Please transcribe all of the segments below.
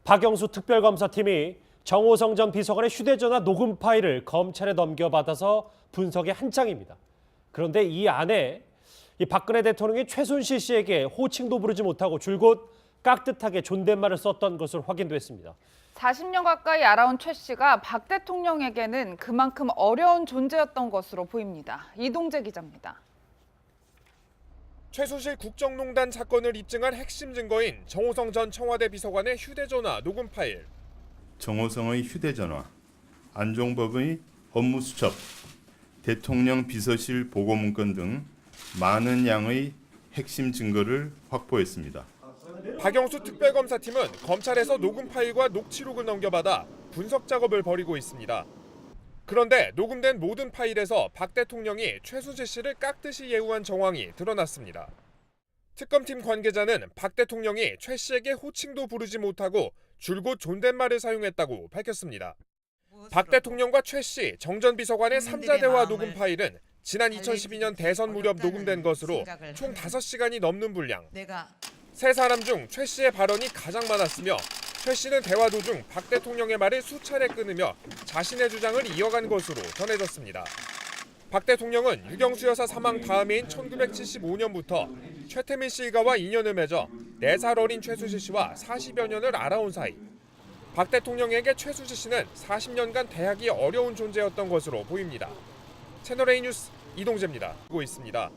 박영수 특별검사팀이 정호성 전 비서관의 휴대전화 녹음 파일을 검찰에 넘겨받아서 분석에 한창입니다. 그런데 이 안에 박근혜 대통령이 최순실 씨에게 호칭도 부르지 못하고 줄곧 깍듯하게 존댓말을 썼던 것으로 확인됐습니다. 40년 가까이 알아온 최 씨가 박 대통령에게는 그만큼 어려운 존재였던 것으로 보입니다. 이동재 기자입니다. 최순실 국정농단 사건을 입증한 핵심 증거인 정호성 전 청와대 비서관의 휴대전화 녹음 파일. 정호성의 휴대전화, 안종범의 업무수첩, 대통령 비서실 보고문건 등 많은 양의 핵심 증거를 확보했습니다. 박영수 특별검사팀은 검찰에서 녹음 파일과 녹취록을 넘겨받아 분석 작업을 벌이고 있습니다. 그런데 녹음된 모든 파일에서 박 대통령이 최순실 씨를 깍듯이 예우한 정황이 드러났습니다. 특검팀 관계자는 박 대통령이 최 씨에게 호칭도 부르지 못하고 줄곧 존댓말을 사용했다고 밝혔습니다. 박 대통령과 최 씨, 정 전 비서관의 3자 대화 녹음 파일은 지난 2012년 대선 무렵 녹음된 것으로 총 5시간이 넘는 분량. 세 사람 중 최 씨의 발언이 가장 많았으며 최 씨는 대화 도중 박 대통령의 말을 수차례 끊으며 자신의 주장을 이어간 것으로 전해졌습니다. 박 대통령은 유경수 여사 사망 다음해인 1975년부터 최태민 씨 일가와 인연을 맺어 4살 어린 최순실 씨와 40여 년을 알아온 사이. 박 대통령에게 최순실 씨는 40년간 대하기 어려운 존재였던 것으로 보입니다. 채널A 뉴스 이동재입니다. 보고 있습니다.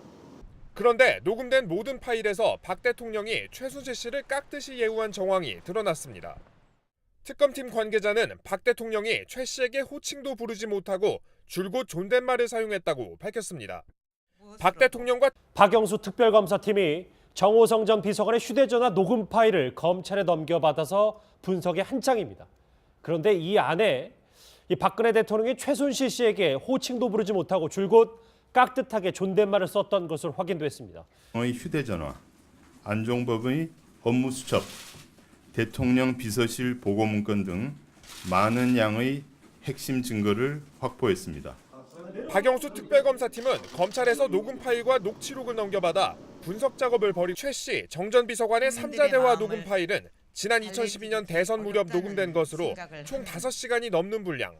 그런데 녹음된 모든 파일에서 박 대통령이 최순실 씨를 깍듯이 예우한 정황이 드러났습니다. 특검팀 관계자는 박 대통령이 최 씨에게 호칭도 부르지 못하고 줄곧 존댓말을 사용했다고 밝혔습니다. 박 대통령과 박영수 특별검사팀이 정호성 전 비서관의 휴대전화 녹음 파일을 검찰에 넘겨받아서 분석에 한창입니다. 그런데 이 안에 박근혜 대통령이 최순실 씨에게 호칭도 부르지 못하고 줄곧 깍듯하게 존댓말을 썼던 것으로 확인됐습니다. 휴대전화, 안종범의 업무수첩, 대통령 비서실 보고문건 등 많은 양의 핵심 증거를 확보했습니다. 박영수 특별검사팀은 검찰에서 녹음 파일과 녹취록을 넘겨받아 분석 작업을 벌이고 최 씨, 정 전 비서관의 3자 대화 녹음 파일은 지난 2012년 대선 무렵 녹음된 것으로 총 5시간이 넘는 분량.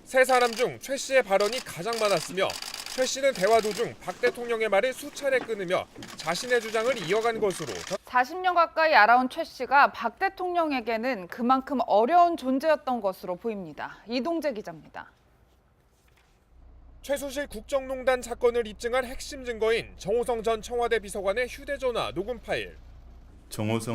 세 사람 중 최 씨의 발언이 가장 많았으며 최 씨는 대화 도중 박 대통령의 말을 수차례 끊으며 자신의 주장을 이어간 것으로 40년 가까이 알아온 최 씨가 박 대통령에게는 그만큼 어려운 존재였던 것으로 보입니다. 이동재 기자입니다. 최순실 국정농단 사건을 입증한 핵심 증거인 정호성 전 청와대 비서관의 휴대전화 녹음 파일. 정호성